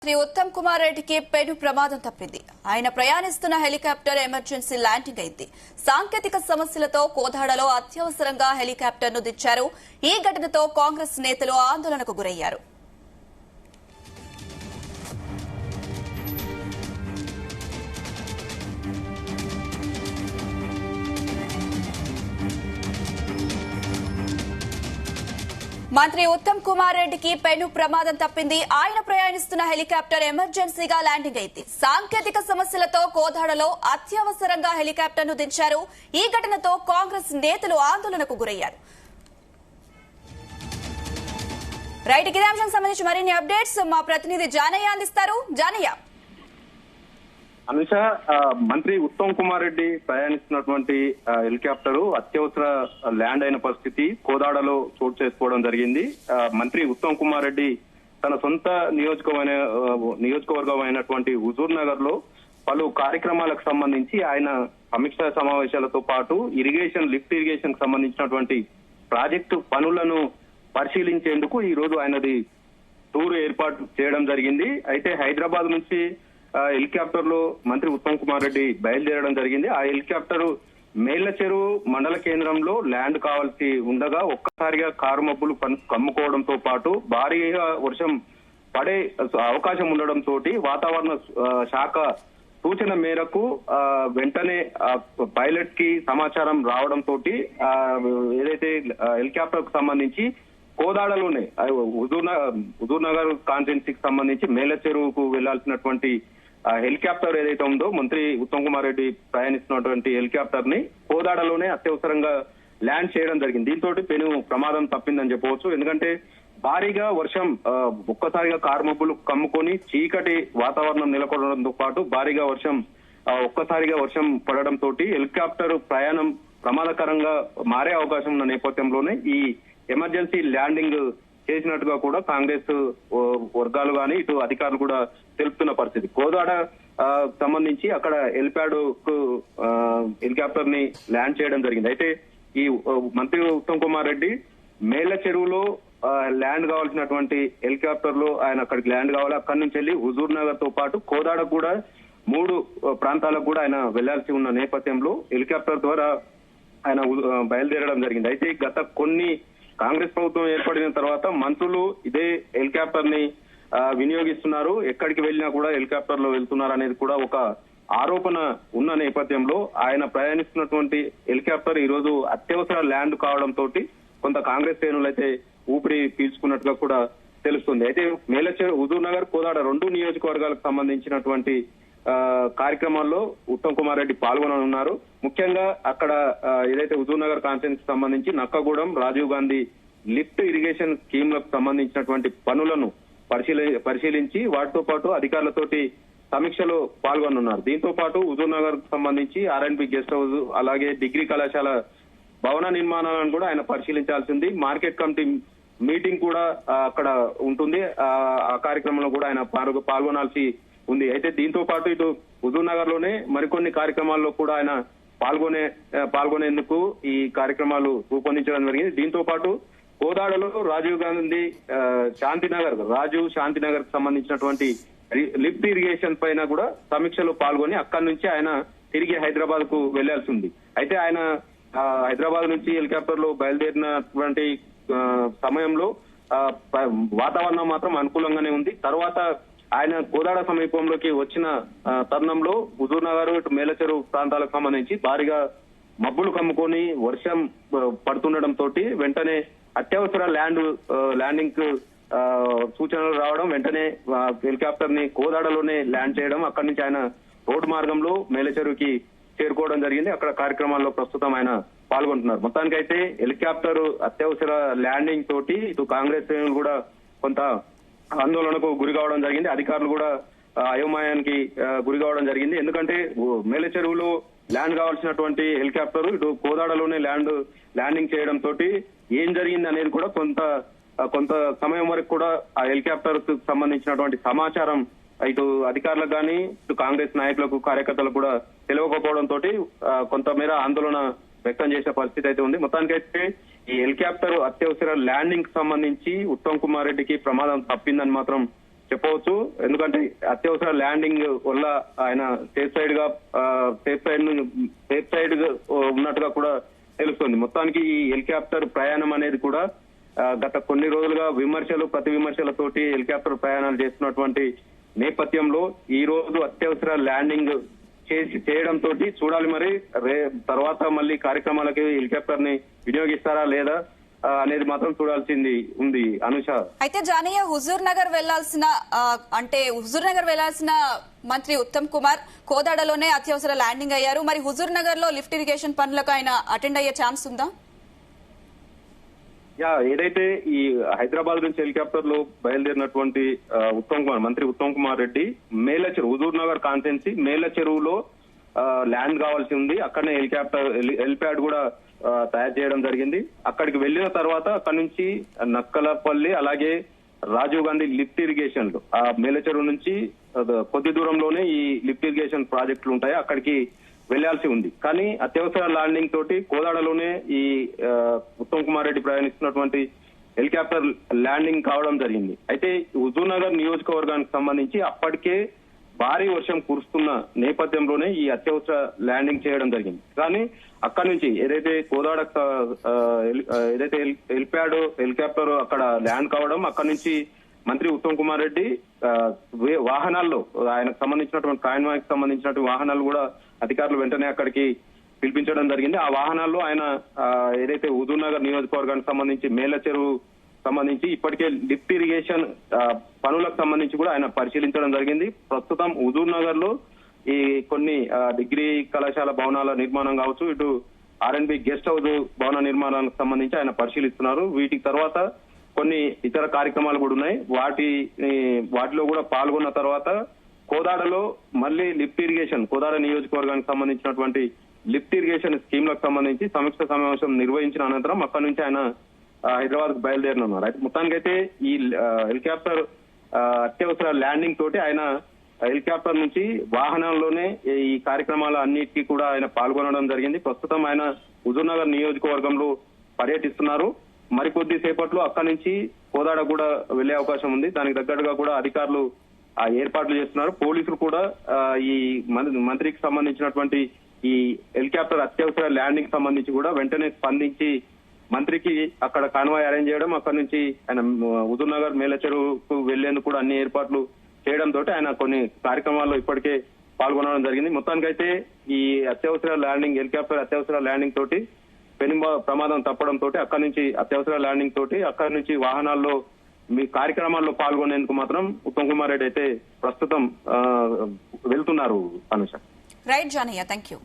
శ్రీ ఉత్తమ్ కుమార్ రెడ్డికి పెను ప్రమాదం తప్పింది. ఆయన ప్రయాణిస్తున్న హెలికాప్టర్ ఎమర్జెన్సీ ల్యాండింగ్ అయింది. సాంకేతిక సమస్యలతో కోదాడలో అత్యవసరంగా హెలికాప్టర్ను దించారు. ఈ ఘటనతో కాంగ్రెస్ నేతలు ఆందోళనకు గురయ్యారు. మంత్రి ఉత్తమ్ కుమార్ రెడ్డికి పెను ప్రమాదం తప్పింది. ఆయన ప్రయాణిస్తున్న హెలికాప్టర్ ఎమర్జెన్సీగా ల్యాండింగ్ అయింది. సాంకేతిక సమస్యలతో కోదాడలో అత్యవసరంగా హెలికాప్టర్ను దించారు. ఈ ఘటనతో కాంగ్రెస్ నేతలు ఆందోళనకు గురయ్యారు. రైట్, ఇదే అంశానికి సంబంధించి మరిన్ని అప్డేట్స్ మా ప్రతినిధి జానయ్య అందిస్తారు. జానయ్య. అనుష, మంత్రి ఉత్తమ్ కుమార్ రెడ్డి ప్రయాణిస్తున్నటువంటి హెలికాప్టర్ అత్యవసర ల్యాండ్ అయిన పరిస్థితి కోదాడలో చోటు చేసుకోవడం జరిగింది. మంత్రి ఉత్తమ్ కుమార్ రెడ్డి తన సొంత నియోజకవర్గం అయినటువంటి హుజూర్ నగర్ లో పలు కార్యక్రమాలకు సంబంధించి ఆయన సమీక్షా సమావేశాలతో పాటు లిఫ్ట్ ఇరిగేషన్ కు సంబంధించినటువంటి ప్రాజెక్టు పనులను పరిశీలించేందుకు ఈ రోజు ఆయనది టూర్ ఏర్పాటు చేయడం జరిగింది. అయితే హైదరాబాద్ నుంచి హెలికాప్టర్ లో మంత్రి ఉత్తమ్ కుమార్ రెడ్డి బయలుదేరడం జరిగింది. ఆ హెలికాప్టర్ మేళ్ల చెరువు మండల కేంద్రంలో ల్యాండ్ కావాల్సి ఉండగా ఒక్కసారిగా కారు మబ్బులు కమ్ముకోవడంతో పాటు భారీగా వర్షం పడే అవకాశం ఉండడంతో వాతావరణ శాఖ సూచన మేరకు వెంటనే పైలట్ కి సమాచారం రావడంతో ఏదైతే హెలికాప్టర్ కు సంబంధించి కోదాడలోనే హుజూర్ నగర్ కాన్స్టిట్యున్సీకి సంబంధించి మేళ్ల చెరువుకు వెళ్లాల్సినటువంటి హెలికాప్టర్ ఏదైతే ఉందో మంత్రి ఉత్తమ్ కుమార్ రెడ్డి ప్రయాణిస్తున్నటువంటి హెలికాప్టర్ ని కోదాడలోనే అత్యవసరంగా ల్యాండ్ చేయడం జరిగింది. దీంతో పెను ప్రమాదం తప్పిందని చెప్పవచ్చు. ఎందుకంటే భారీగా వర్షం ఒక్కసారిగా కారు మబ్బులు కమ్ముకొని చీకటి వాతావరణం నెలకొనడంతో పాటు భారీగా ఒక్కసారిగా వర్షం పడడంతో హెలికాప్టర్ ప్రయాణం ప్రమాదకరంగా మారే అవకాశం ఉన్న నేపథ్యంలోనే ఈ ఎమర్జెన్సీ ల్యాండింగ్ చేసినట్టుగా కూడా కాంగ్రెస్ వర్గాలు గాని ఇటు అధికారులు కూడా తెలుపుతున్న పరిస్థితి. కోదాడ సంబంధించి అక్కడ హెలిప్యాడ్ కు హెలికాప్టర్ ని ల్యాండ్ చేయడం జరిగింది. అయితే ఈ మంత్రి ఉత్తమ్ కుమార్ రెడ్డి మేళ్ల చెరువులో ల్యాండ్ కావాల్సినటువంటి హెలికాప్టర్ లో ఆయన అక్కడికి ల్యాండ్ కావాలి. అక్కడి నుంచి వెళ్లి హుజూర్ నగర్ తో పాటు కోదాడ కూడా 3 ప్రాంతాలకు కూడా ఆయన వెళ్లాల్సి ఉన్న నేపథ్యంలో హెలికాప్టర్ ద్వారా ఆయన బయలుదేరడం జరిగింది. అయితే గత కొన్ని కాంగ్రెస్ ప్రభుత్వం ఏర్పడిన తర్వాత మంత్రులు ఇదే హెలికాప్టర్ ని వినియోగిస్తున్నారు, ఎక్కడికి వెళ్ళినా కూడా హెలికాప్టర్ లో వెళ్తున్నారు అనేది కూడా ఒక ఆరోపణ ఉన్న నేపథ్యంలో ఆయన ప్రయాణిస్తున్నటువంటి హెలికాప్టర్ ఈ రోజు అత్యవసర ల్యాండ్ కావడంతో కొంత కాంగ్రెస్ శ్రేణులు అయితే ఊపిరి పీల్చుకున్నట్టుగా కూడా తెలుస్తుంది. అయితే హుజూర్ నగర్ కోదాడ 2 నియోజకవర్గాలకు సంబంధించినటువంటి కార్యక్రమాల్లో ఉత్తమ్ కుమార్ రెడ్డి పాల్గొననున్నారు. ముఖ్యంగా అక్కడ ఏదైతే హుజూర్ నగర్ కాన్స్టిట్యున్సీకి సంబంధించి నక్కగూడెం, రాజీవ్ గాంధీ లిఫ్ట్ ఇరిగేషన్ స్కీమ్లకు సంబంధించినటువంటి పనులను పరిశీలించి వాటితో పాటు అధికారులతోటి సమీక్షలో పాల్గొనున్నారు. దీంతో పాటు హుజూర్ నగర్ కు సంబంధించి R&B గెస్ట్ హౌస్ అలాగే డిగ్రీ కళాశాల భవన నిర్మాణాలను కూడా ఆయన పరిశీలించాల్సింది. మార్కెట్ కమిటీ మీటింగ్ కూడా అక్కడ ఉంటుంది. ఆ కార్యక్రమంలో కూడా ఆయన పాల్గొనాల్సి ఉంది. అయితే దీంతో పాటు ఇటు హుజూర్ నగర్ లోనే మరికొన్ని కార్యక్రమాల్లో కూడా ఆయన పాల్గొనేందుకు ఈ కార్యక్రమాలు రూపొందించడం జరిగింది. దీంతో పాటు కోదాడలో రాజీవ్ గాంధీ శాంతినగర్ కు సంబంధించినటువంటి లిఫ్ట్ ఇరిగేషన్ పైన కూడా సమీక్షలో పాల్గొని అక్కడి నుంచి ఆయన తిరిగి హైదరాబాద్ కు వెళ్లాల్సి ఉంది. అయితే ఆయన హైదరాబాద్ నుంచి హెలికాప్టర్ లో బయలుదేరినటువంటి సమయంలో వాతావరణం మాత్రం అనుకూలంగానే ఉంది. తర్వాత ఆయన కోదాడ సమీపంలోకి వచ్చిన తరుణంలో హుజూర్ నగర్ ఇటు మేళ్ల చెరువు ప్రాంతాలకు సంబంధించి భారీగా మబ్బులు కమ్ముకొని వర్షం పడుతుండటంతో వెంటనే అత్యవసర ల్యాండింగ్ కు సూచనలు రావడం, వెంటనే హెలికాప్టర్ ని కోదాడలోనే ల్యాండ్ చేయడం, అక్కడి నుంచి ఆయన రోడ్డు మార్గంలో మేళ్ల చెరువుకి చేరుకోవడం జరిగింది. అక్కడ కార్యక్రమాల్లో ప్రస్తుతం ఆయన పాల్గొంటున్నారు. మొత్తానికైతే హెలికాప్టర్ అత్యవసర ల్యాండింగ్ తోటి ఇటు కాంగ్రెస్ శ్రేణులు కూడా కొంత ఆందోళనకు గురి కావడం జరిగింది. అధికారులు కూడా అయోమయానికి గురి కావడం జరిగింది. ఎందుకంటే మేళ్ల చెరువులో ల్యాండ్ కావాల్సినటువంటి హెలికాప్టర్ ఇటు కోదాడలోనే ల్యాండింగ్ చేయడం తోటి ఏం జరిగింది అనేది కూడా కొంత సమయం వరకు కూడా ఆ హెలికాప్టర్ కు సంబంధించినటువంటి సమాచారం ఇటు అధికారులకు కానీ ఇటు కాంగ్రెస్ నాయకులకు కార్యకర్తలకు కూడా తెలియకపోవడంతో కొంతమేర ఆందోళన వ్యక్తం చేసే పరిస్థితి అయితే ఉంది. మొత్తానికైతే ఈ హెలికాప్టర్ అత్యవసర ల్యాండింగ్ కి సంబంధించి ఉత్తమ్ కుమార్ రెడ్డికి ప్రమాదం తప్పిందని మాత్రం చెప్పవచ్చు. ఎందుకంటే అత్యవసర ల్యాండింగ్ వల్ల ఆయన సేఫ్ సైడ్ ఉన్నట్టుగా కూడా తెలుస్తుంది. మొత్తానికి ఈ హెలికాప్టర్ ప్రయాణం అనేది కూడా గత కొన్ని రోజులుగా ప్రతి విమర్శలతోటి హెలికాప్టర్ ప్రయాణాలు చేస్తున్నటువంటి నేపథ్యంలో ఈ రోజు అత్యవసర ల్యాండింగ్ చేయడంతో చూడాలి మరి తర్వాత మళ్ళీ కార్యక్రమాలకి హెలికాప్టర్ ని వినియోగిస్తారా లేదా అనేది మాత్రం చూడాల్సింది ఉంది. అనుష, అయితే జానయ్య హుజూర్ నగర్ వెళ్లాల్సిన మంత్రి ఉత్తమ్ కుమార్ కోదాడలోనే అత్యవసర ల్యాండింగ్ అయ్యారు. మరి హుజూర్ నగర్ లో లిఫ్ట్ ఇరిగేషన్ పనులకు ఆయన అటెండ్ అయ్యే ఛాన్స్ ఉందా? ఏదైతే ఈ హైదరాబాద్ నుంచి హెలికాప్టర్ లో బయలుదేరినటువంటి మంత్రి ఉత్తమ్ కుమార్ రెడ్డి మేలచెరువు హుజూర్ నగర్ కాన్స్టిట్యున్సీ మేల చెరువులో ల్యాండ్ కావాల్సి ఉంది. అక్కడనే హెలిప్యాడ్ కూడా తయారు చేయడం జరిగింది. అక్కడికి వెళ్లిన తర్వాత అక్కడి నుంచి నక్కలపల్లి అలాగే రాజీవ్ గాంధీ లిఫ్ట్ ఇరిగేషన్ ఆ మేలచెరువు నుంచి కొద్ది దూరంలోనే ఈ లిఫ్ట్ ఇరిగేషన్ ప్రాజెక్టులు ఉంటాయి, అక్కడికి వెళ్లాల్సి ఉంది. కానీ అత్యవసర ల్యాండింగ్ తోటి కోదాడలోనే ఈ ఉత్తమ్ కుమార్ రెడ్డి ప్రయాణిస్తున్నటువంటి హెలికాప్టర్ ల్యాండింగ్ కావడం జరిగింది. అయితే హుజూర్ నగర్ నియోజకవర్గానికి సంబంధించి అప్పటికే భారీ వర్షం కురుస్తున్న నేపథ్యంలోనే ఈ అత్యవసర ల్యాండింగ్ చేయడం జరిగింది. కానీ అక్కడి నుంచి ఏదైతే హెలికాప్టర్ అక్కడ ల్యాండ్ కావడం, అక్కడి నుంచి మంత్రి ఉత్తమ్ కుమార్ రెడ్డి వాహనాల్లో ఆయనకు సంబంధించినటువంటి కాన్వాయ్కి సంబంధించినటువంటి వాహనాలు కూడా అధికారులు వెంటనే అక్కడికి పిలిపించడం జరిగింది. ఆ వాహనాల్లో ఆయన ఏదైతే హుజూర్ నగర్ నియోజకవర్గానికి సంబంధించి మేల చెరువు సంబంధించి ఇప్పటికే లిఫ్ట్ ఇరిగేషన్ పనులకు సంబంధించి కూడా ఆయన పరిశీలించడం జరిగింది. ప్రస్తుతం హుజూర్ నగర్ లో ఈ కొన్ని డిగ్రీ కళాశాల భవనాల నిర్మాణం కావచ్చు, ఇటు R&B గెస్ట్ హౌస్ భవన నిర్మాణాలకు సంబంధించి ఆయన పరిశీలిస్తున్నారు. వీటికి తర్వాత కొన్ని ఇతర కార్యక్రమాలు కూడా ఉన్నాయి. వాటిలో కూడా పాల్గొన్న తర్వాత కోదాడలో మళ్ళీ లిఫ్ట్ ఇరిగేషన్ కోదాడ నియోజకవర్గానికి సంబంధించినటువంటి లిఫ్ట్ ఇరిగేషన్ స్కీమ్లకు సంబంధించి సమీక్ష సమావేశం నిర్వహించిన అనంతరం అక్కడి నుంచి ఆయన హైదరాబాద్ కు బయలుదేరనున్నారు. అయితే మొత్తానికైతే ఈ హెలికాప్టర్ అత్యవసర ల్యాండింగ్ తోటి ఆయన హెలికాప్టర్ నుంచి వాహనాల్లోనే ఈ కార్యక్రమాల అన్నిటికీ కూడా ఆయన పాల్గొనడం జరిగింది. ప్రస్తుతం ఆయన హుజూర్ నగర్ నియోజకవర్గంలో పర్యటిస్తున్నారు. మరికొద్ది సేపట్లో అక్కడి నుంచి కోదాడ కూడా వెళ్లే అవకాశం ఉంది. దానికి తగ్గట్టుగా కూడా అధికారులు ఏర్పాట్లు చేస్తున్నారు. పోలీసులు కూడా ఈ మంత్రికి సంబంధించినటువంటి ఈ హెలికాప్టర్ అత్యవసర ల్యాండింగ్ సంబంధించి కూడా వెంటనే స్పందించి మంత్రికి అక్కడ కాన్వాయ్ అరేంజ్ చేయడం, అక్కడి నుంచి ఆయన హుజూర్ నగర్ మేల చెరువుకు వెళ్లేందుకు కూడా అన్ని ఏర్పాట్లు చేయడంతో ఆయన కొన్ని కార్యక్రమాల్లో ఇప్పటికే పాల్గొనడం జరిగింది. మొత్తానికైతే ఈ హెలికాప్టర్ అత్యవసర ల్యాండింగ్ తోటి ప్రమాదం తప్పడం తోటి అక్కడి నుంచి అత్యవసర ల్యాండింగ్ తోటి అక్కడి నుంచి వాహనాల్లో మీ కార్యక్రమాల్లో పాల్గొనేందుకు మాత్రం ఉత్తమ్ కుమార్ రెడ్డి అయితే ప్రస్తుతం వెళ్తున్నారు. Anusha, right Janaiah, thank you.